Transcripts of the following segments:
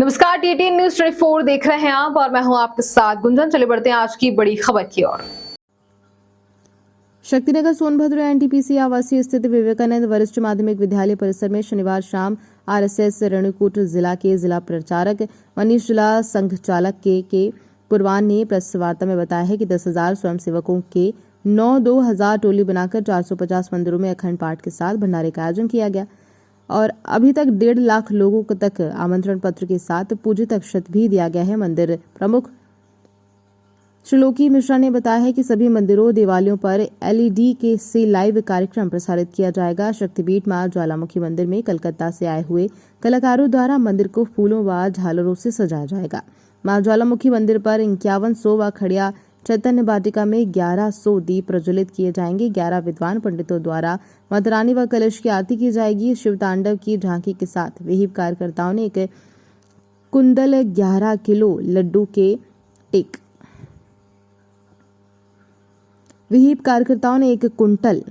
नमस्कार, TT news 24 देख रहे हैं आप और मैं हूं आपके साथ गुंजन। चले बढ़ते हैं आज की बड़ी खबर की ओर। शक्तिनगर सोनभद्र एनटीपीसी आवासीय स्थित विवेकानंद वरिष्ठ माध्यमिक विद्यालय परिसर में शनिवार शाम आरएसएस रेणुकूट जिला के जिला प्रचारक मनीष जिला संघ चालक के पूर्वान ने प्रेस वार्ता में बताया है कि 10,000 स्वयंसेवकों के 9-2,000 टोली बनाकर 450 मंदिरों में अखंड पाठ के साथ भंडारे का आयोजन किया गया और अभी तक 1.5 लाख लोगों तक आमंत्रण पत्र के साथ पूजित अक्षत भी दिया गया है। मंदिर प्रमुख श्रीलोकी मिश्रा ने बताया है कि सभी मंदिरों देवालयों पर एलईडी के से लाइव कार्यक्रम प्रसारित किया जाएगा। शक्तिपीठ मां ज्वालामुखी मंदिर में कलकत्ता से आए हुए कलाकारों द्वारा मंदिर को फूलों व झालरों से सजाया जाएगा। मां ज्वालामुखी मंदिर पर 5100 व खड़िया चैतन्य वाटिका में 1100 दीप प्रज्वलित किए जाएंगे। 11 विद्वान पंडितों द्वारा माता रानी व कलश की आरती की जाएगी। शिव तांडव की झांकी के साथ विहिप कार्यकर्ताओं ने एक कुंडल 11 किलो लड्डू के एक विहिप कार्यकर्ताओं ने 1 कुंटल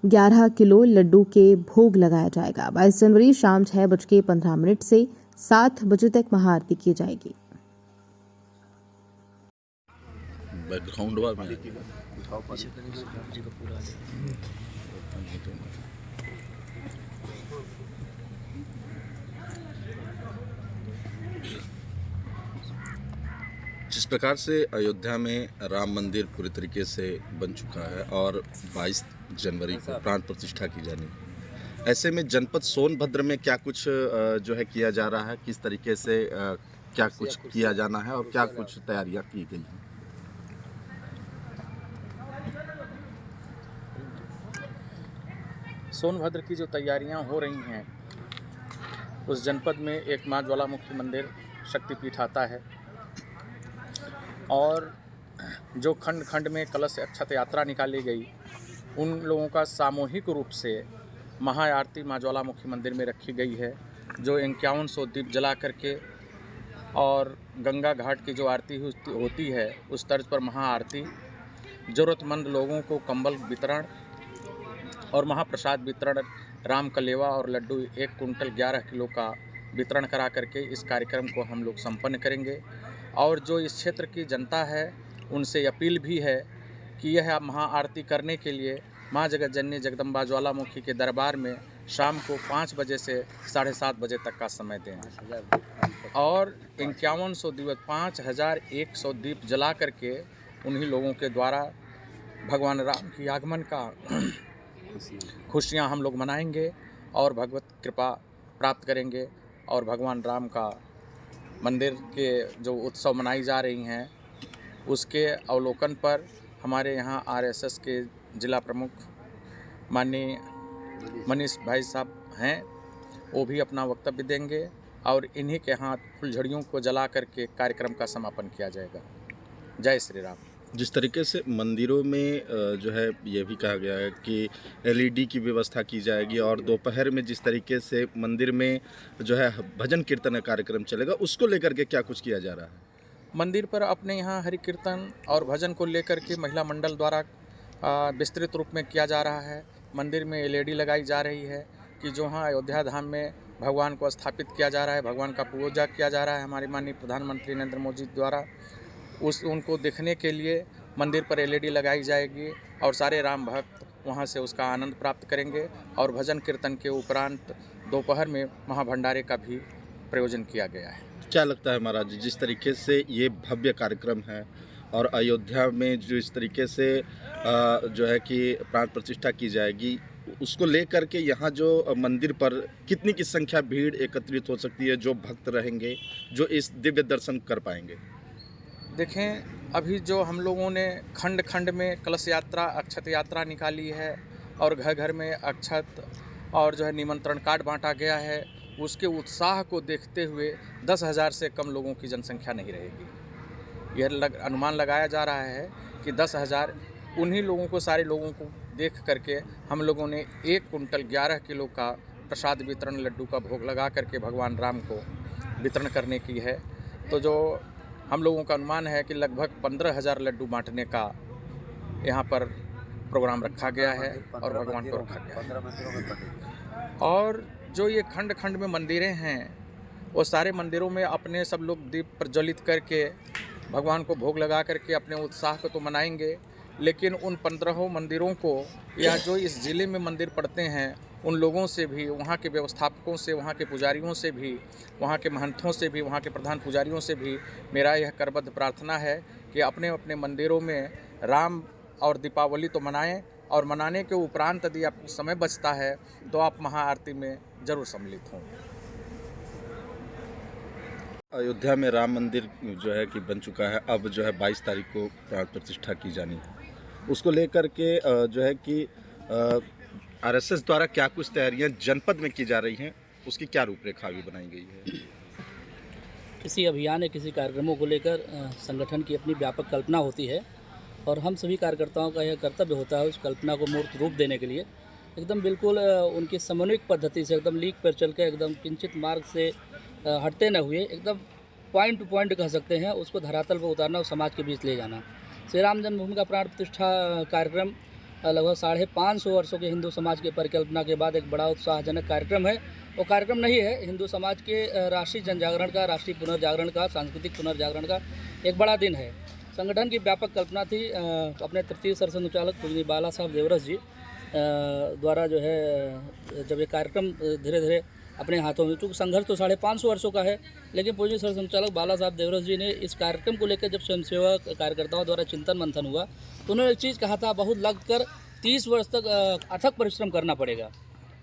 11 किलो लड्डू के भोग लगाया जाएगा। 22 जनवरी शाम 6:15 से 7 बजे तक महाआरती की जाएगी। बैकग्राउंड में जिस प्रकार से अयोध्या में राम मंदिर पूरी तरीके से बन चुका है और 22 जनवरी को प्राण प्रतिष्ठा की जानी है, ऐसे में जनपद सोनभद्र में क्या कुछ जो है किया जा रहा है, किस तरीके से क्या कुछ किया जाना है और क्या कुछ तैयारियां की गई हैं? सोनभद्र की जो तैयारियां हो रही हैं, उस जनपद में एक मां ज्वालामुखी मंदिर शक्तिपीठ आता है और जो खंड खंड में कलश अक्षत यात्रा निकाली गई, उन लोगों का सामूहिक रूप से महाआरती मां ज्वालामुखी मंदिर में रखी गई है, जो 5100 दीप जला करके और गंगा घाट की जो आरती होती है उस तर्ज पर महाआरती, ज़रूरतमंद लोगों को कंबल वितरण और महाप्रसाद वितरण, राम कलेवा और लड्डू 1 कुंटल 11 किलो का वितरण करा करके इस कार्यक्रम को हम लोग संपन्न करेंगे। और जो इस क्षेत्र की जनता है उनसे अपील भी है कि यह महाआरती करने के लिए माँ जगत जननी जगदम्बा ज्वालामुखी के दरबार में शाम को 5 बजे से 7:30 बजे तक का समय दें और 5100 दीप 5100 दीप जला करके उन्हीं लोगों के द्वारा भगवान राम की आगमन का खुशियाँ हम लोग मनाएंगे और भगवत कृपा प्राप्त करेंगे। और भगवान राम का मंदिर के जो उत्सव मनाई जा रही हैं उसके अवलोकन पर हमारे यहाँ आरएसएस के जिला प्रमुख माननीय मनीष भाई साहब हैं, वो भी अपना वक्तव्य देंगे और इन्हीं के हाथ फुलझड़ियों को जला करके कार्यक्रम का समापन किया जाएगा। जय श्री राम। जिस तरीके से मंदिरों में जो है ये भी कहा गया है कि एलईडी की व्यवस्था की जाएगी और दोपहर में जिस तरीके से मंदिर में जो है भजन कीर्तन कार्यक्रम चलेगा, उसको लेकर के क्या कुछ किया जा रहा है? मंदिर पर अपने यहाँ हरि कीर्तन और भजन को लेकर के महिला मंडल द्वारा विस्तृत रूप में किया जा रहा है। मंदिर में एलईडी लगाई जा रही है कि जो हाँ अयोध्या धाम में भगवान को स्थापित किया जा रहा है, भगवान का पूजा किया जा रहा है हमारे माननीय प्रधानमंत्री नरेंद्र मोदी द्वारा, उनको देखने के लिए मंदिर पर एलईडी लगाई जाएगी और सारे राम भक्त वहां से उसका आनंद प्राप्त करेंगे। और भजन कीर्तन के उपरांत दोपहर में महाभंडारे का भी प्रयोजन किया गया है। क्या लगता है महाराज जी, जिस तरीके से ये भव्य कार्यक्रम है और अयोध्या में जो इस तरीके से जो है कि प्राण प्रतिष्ठा की जाएगी, उसको लेकर के यहाँ जो मंदिर पर कितनी की संख्या भीड़ एकत्रित हो सकती है, जो भक्त रहेंगे जो इस दिव्य दर्शन कर पाएंगे? देखें, अभी जो हम लोगों ने खंड खंड में कलश यात्रा अक्षत यात्रा निकाली है और घर घर में अक्षत और जो है निमंत्रण कार्ड बांटा गया है, उसके उत्साह को देखते हुए 10,000 से कम लोगों की जनसंख्या नहीं रहेगी। यह अनुमान लगाया जा रहा है कि 10,000 उन्हीं लोगों को, सारे लोगों को देख करके हम लोगों ने 1 कुंटल 11 किलो का प्रसाद वितरण लड्डू का भोग लगा करके भगवान राम को वितरण करने की है। तो जो हम लोगों का अनुमान है कि लगभग 15,000 लड्डू बांटने का यहाँ पर प्रोग्राम रखा गया है और भगवान को रखा गया है। और जो ये खंड खंड में मंदिरें हैं वो सारे मंदिरों में अपने सब लोग दीप प्रज्वलित करके भगवान को भोग लगा करके अपने उत्साह को तो मनाएंगे, लेकिन उन 15 मंदिरों को या जो इस ज़िले में मंदिर पड़ते हैं उन लोगों से भी, वहाँ के व्यवस्थापकों से, वहाँ के पुजारियों से भी, वहाँ के महंतों से भी, वहाँ के प्रधान पुजारियों से भी मेरा यह करबद्ध प्रार्थना है कि अपने अपने मंदिरों में राम और दीपावली तो मनाएं, और मनाने के उपरांत यदि आपको समय बचता है तो आप महाआरती में ज़रूर सम्मिलित हों। अयोध्या में राम मंदिर जो है कि बन चुका है, अब जो है 22 तारीख को प्राण प्रतिष्ठा की जानी है। उसको लेकर के जो है कि आरएसएस द्वारा क्या कुछ तैयारियां जनपद में की जा रही हैं, उसकी क्या रूपरेखा भी बनाई गई है? किसी अभियान या किसी कार्यक्रमों को लेकर संगठन की अपनी व्यापक कल्पना होती है और हम सभी कार्यकर्ताओं का यह कर्तव्य होता है उस कल्पना को मूर्त रूप देने के लिए एकदम बिल्कुल उनकी समन्वित पद्धति से एकदम लीक पर चल के एकदम किंचित मार्ग से हटते न हुए एकदम पॉइंट टू पॉइंट कह सकते हैं, उसको धरातल पर उतारना और समाज के बीच ले जाना। श्री राम जन्मभूमि का प्राण प्रतिष्ठा कार्यक्रम लगभग 550 वर्षों के हिंदू समाज की परिकल्पना के बाद एक बड़ा उत्साहजनक कार्यक्रम है। वो कार्यक्रम नहीं है, हिंदू समाज के राष्ट्रीय जनजागरण का, राष्ट्रीय पुनर्जागरण का, सांस्कृतिक पुनर्जागरण का एक बड़ा दिन है। संगठन की व्यापक कल्पना थी अपने तृतीय सरसंघचालक पूजनीय बाला साहब देवरस जी द्वारा जो है जब ये कार्यक्रम धीरे धीरे अपने हाथों में, चूँकि संघर्ष तो 550 वर्षों का है, लेकिन पूजनीय सरसंघचालक बाला साहब देवरस जी ने इस कार्यक्रम को लेकर जब स्वयंसेवक कार्यकर्ताओं द्वारा चिंतन मंथन हुआ तो उन्होंने एक चीज़ कहा था, बहुत लगकर 30 वर्ष तक अथक परिश्रम करना पड़ेगा।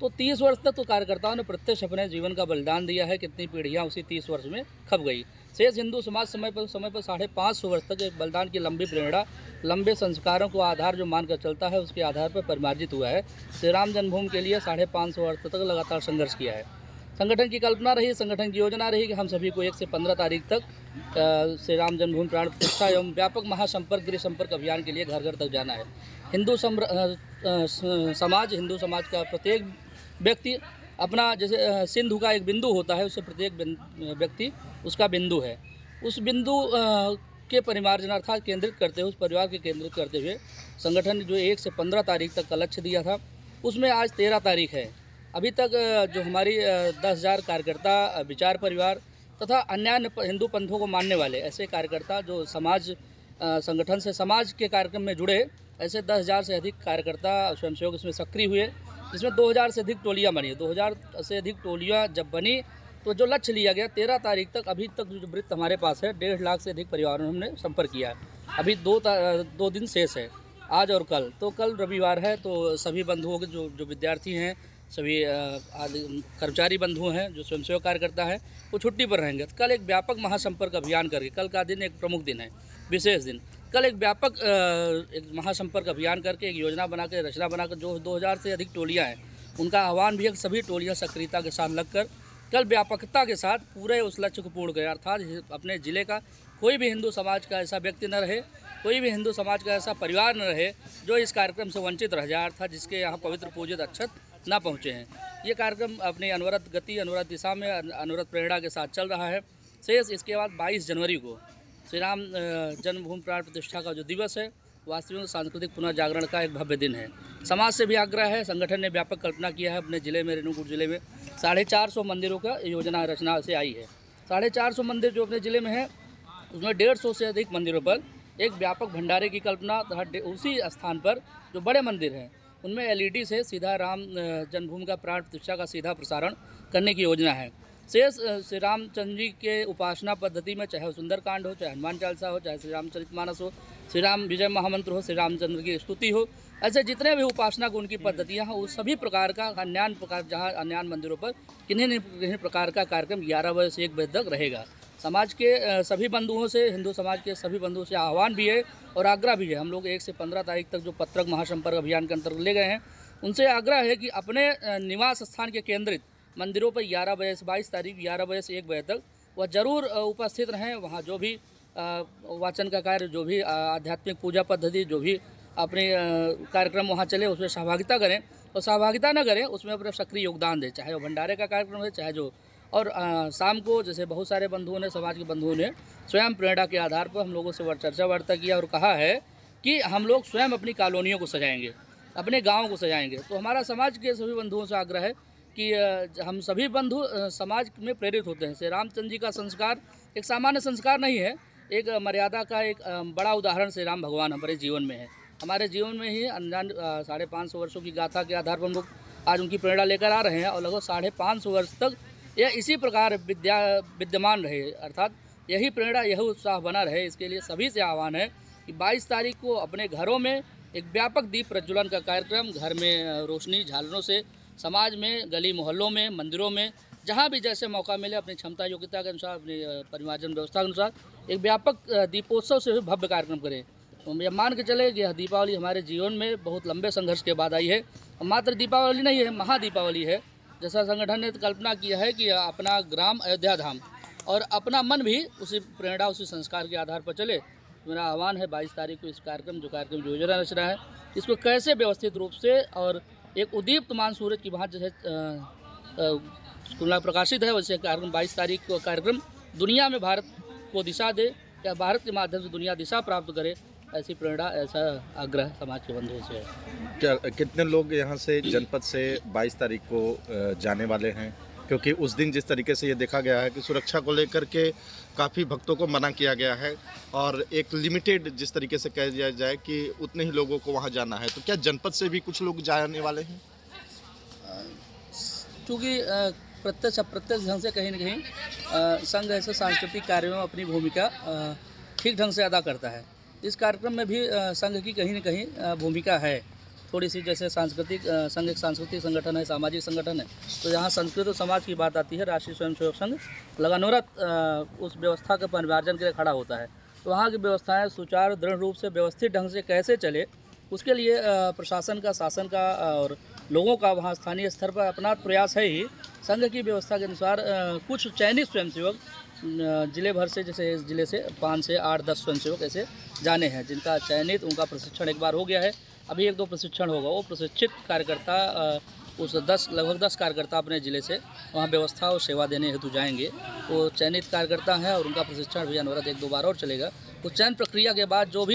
तो 30 वर्ष तक तो कार्यकर्ताओं ने प्रत्यक्ष अपने जीवन का बलिदान दिया है, कितनी पीढ़ियाँ उसी 30 वर्ष में खप गई। शेष हिंदू समाज समय पर 550 वर्ष तक एक बलिदान की लंबी प्रेरणा, लंबे संस्कारों को आधार जो मानकर चलता है उसके आधार पर परिमार्जित हुआ है। श्री राम जन्मभूमि के लिए 550 वर्ष तक लगातार संघर्ष किया है। संगठन की कल्पना रही, संगठन की योजना रही कि हम सभी को 1 से 15 तारीख तक श्री राम जन्मभूमि प्राण प्रतिष्ठा एवं व्यापक महासंपर्क गृह संपर्क अभियान के लिए घर घर तक जाना है। हिंदू समाज, हिंदू समाज का प्रत्येक व्यक्ति अपना, जैसे सिंधु का एक बिंदु होता है, उससे प्रत्येक व्यक्ति उसका बिंदु है। उस बिंदु के परिमार्जनार्थात केंद्रित करते हुए, उस परिवार के केंद्रित करते हुए संगठन ने जो 1 से 15 तारीख तक का लक्ष्य दिया था, उसमें आज 13 तारीख है। अभी तक जो हमारी 10,000 कार्यकर्ता, विचार परिवार तथा अन्य हिंदू पंथों को मानने वाले ऐसे कार्यकर्ता जो समाज संगठन से समाज के कार्यक्रम में जुड़े, ऐसे 10,000 से अधिक कार्यकर्ता स्वयंसेवक इसमें सक्रिय हुए, जिसमें 2,000 से अधिक टोलियाँ बनी। 2,000 से अधिक टोलियाँ जब बनी तो जो लक्ष्य लिया गया 13 तारीख तक, अभी तक जो वृत्त हमारे पास है 1.5 लाख से अधिक परिवारों ने हमने संपर्क किया है। अभी 2 दिन शेष है, आज और कल। तो कल रविवार है, तो सभी बंधुओं के जो विद्यार्थी हैं, सभी कर्मचारी बंधु हैं, जो स्वयंसेवक कार्यकर्ता हैं, वो छुट्टी पर रहेंगे। तो कल एक व्यापक महासंपर्क अभियान करके, कल का दिन एक प्रमुख दिन है, विशेष दिन। कल एक व्यापक एक महासंपर्क अभियान करके एक योजना बना के, रचना बनाकर, जो 2,000 से अधिक टोलियाँ हैं उनका आह्वान भी है, सभी टोलियाँ सक्रियता के साथ लगकर कल व्यापकता के साथ पूरे उस लक्ष्य को पूर्ण करें। अर्थात अपने ज़िले का कोई भी हिंदू समाज का ऐसा व्यक्ति न रहे, कोई भी हिंदू समाज का ऐसा परिवार न रहे जो इस कार्यक्रम से वंचित रह जाए, अर्थात जिसके यहाँ पवित्र पूजित अक्षत ना पहुँचे हैं। ये कार्यक्रम अपनी अनवरत गति, अनवरत दिशा में, अनवरत प्रेरणा के साथ चल रहा है। शेष इसके बाद 22 जनवरी को श्री राम जन्मभूमि प्राण प्रतिष्ठा का जो दिवस है, वास्तविक सांस्कृतिक पुनर्जागरण का एक भव्य दिन है। समाज से भी आग्रह है, संगठन ने व्यापक कल्पना किया है अपने ज़िले में, रेणुकूट ज़िले में 450 मंदिरों का योजना रचना से आई है। 450 मंदिर जो अपने ज़िले में है, उसमें 150 से अधिक मंदिरों पर एक व्यापक भंडारे की कल्पना तथा उसी स्थान पर जो बड़े मंदिर हैं उनमें LED से सीधा राम जन्मभूमि का प्राण प्रतिष्ठा का सीधा प्रसारण करने की योजना है। शेष श्री रामचंद्र जी के उपासना पद्धति में, चाहे सुंदरकांड हो, चाहे हनुमान चालीसा हो, चाहे श्री रामचरितमानस हो, श्री राम विजय महामंत्र हो, श्री रामचंद्र की स्तुति हो, ऐसे जितने भी उपासना को उनकी पद्धतियाँ हैं, उस सभी प्रकार का अन्यान प्रकार, जहाँ अन्यान मंदिरों पर किन्हीं न किन्हीं प्रकार का कार्यक्रम 11 बजे से 1 बजे तक रहेगा। समाज के सभी बंधुओं से, हिंदू समाज के सभी बंधुओं से आह्वान भी है और आग्रह भी है। हम लोग 1 से 15 तारीख तक जो पत्रक महासंपर्क अभियान के अंतर्गत ले गए हैं, उनसे आग्रह है कि अपने निवास स्थान के केंद्रित मंदिरों पर 11 बजे से 22 तारीख 11 बजे से 1 बजे तक वह ज़रूर उपस्थित रहें। वहाँ जो भी वाचन का कार्य, जो भी आध्यात्मिक पूजा पद्धति, जो भी अपने कार्यक्रम वहाँ चले, उसमें सहभागिता करें, और सहभागिता न करें उसमें अपना सक्रिय योगदान दें, चाहे वो भंडारे का कार्यक्रम है, चाहे जो। और शाम को जैसे बहुत सारे बंधुओं ने, समाज के बंधुओं ने स्वयं प्रेरणा के आधार पर हम लोगों से चर्चा वार्ता किया और कहा है कि हम लोग स्वयं अपनी कॉलोनियों को सजाएंगे, अपने गाँव को सजाएंगे। तो हमारा समाज के सभी बंधुओं से आग्रह है कि हम सभी बंधु समाज में प्रेरित होते हैं। श्री रामचंद्र जी का संस्कार एक सामान्य संस्कार नहीं है, एक मर्यादा का एक बड़ा उदाहरण श्री राम भगवान हमारे जीवन में है। हमारे जीवन में ही अनजान 550 वर्षों की गाथा के आधार पर हम लोग आज उनकी प्रेरणा लेकर आ रहे हैं और लगभग 550 वर्ष तक यह इसी प्रकार विद्यमान रहे, अर्थात यही प्रेरणा यही उत्साह बना रहे। इसके लिए सभी से आह्वान है कि 22 तारीख को अपने घरों में एक व्यापक दीप प्रज्वलन का कार्यक्रम, घर में रोशनी झालरों से, समाज में, गली मोहल्लों में, मंदिरों में, जहाँ भी जैसे मौका मिले अपनी क्षमता योग्यता के अनुसार, अपनी परिमार्जन व्यवस्था के अनुसार एक व्यापक दीपोत्सव से भव्य कार्यक्रम करें। तो यह मान के चले कि यह दीपावली हमारे जीवन में बहुत लंबे संघर्ष के बाद आई है। मात्र दीपावली नहीं है, महादीपावली है। जैसा संगठन ने कल्पना किया है कि अपना ग्राम अयोध्या धाम और अपना मन भी उसी प्रेरणा उसी संस्कार के आधार पर चले। मेरा आह्वान है 22 तारीख को इस कार्यक्रम जो योजना रच रहा है, इसको कैसे व्यवस्थित रूप से और एक उदीप्तमान सूरज की भांति जैसे तुलना प्रकाशित है, वैसे कार्यक्रम 22 तारीख को कार्यक्रम दुनिया में भारत को दिशा दे या भारत के माध्यम से दुनिया दिशा प्राप्त करे, ऐसी प्रेरणा, ऐसा आग्रह समाज के बंधुओं से है। क्या कितने लोग यहाँ से जनपद से 22 तारीख को जाने वाले हैं? क्योंकि उस दिन जिस तरीके से ये देखा गया है कि सुरक्षा को लेकर के काफ़ी भक्तों को मना किया गया है और एक लिमिटेड जिस तरीके से कह दिया जाए कि उतने ही लोगों को वहाँ जाना है, तो क्या जनपद से भी कुछ लोग जाने वाले हैं? चूँकि प्रत्यक्ष अप्रत्यक्ष ढंग से कहीं न कहीं संघ ऐसे सांस्कृतिक कार्यों में अपनी भूमिका ठीक ढंग से अदा करता है। इस कार्यक्रम में भी संघ की कहीं न कहीं भूमिका है थोड़ी सी। जैसे सांस्कृतिक संघ एक सांस्कृतिक संगठन है, सामाजिक संगठन है, तो यहाँ संस्कृत और समाज की बात आती है। राष्ट्रीय स्वयंसेवक संघ लगातार उस व्यवस्था के परिमार्जन के लिए खड़ा होता है। तो वहाँ की व्यवस्थाएं सुचारू दृढ़ रूप से व्यवस्थित ढंग से कैसे चले, उसके लिए प्रशासन का, शासन का और लोगों का वहाँ स्थानीय स्तर पर अपना प्रयास है ही। संघ की व्यवस्था के अनुसार कुछ चयनित स्वयंसेवक जिले भर से, जैसे इस जिले से 5 से 8-10 स्वयंसेवक ऐसे जाने हैं, जिनका चयनित, उनका प्रशिक्षण एक बार हो गया है। अभी 1-2 प्रशिक्षण होगा। वो प्रशिक्षित कार्यकर्ता उस लगभग 10 कार्यकर्ता अपने ज़िले से वहाँ व्यवस्था और सेवा देने हेतु जाएंगे। वो चयनित कार्यकर्ता हैं और उनका प्रशिक्षण भी अनवरत 1-2 बार और चलेगा। उस चयन प्रक्रिया के बाद जो भी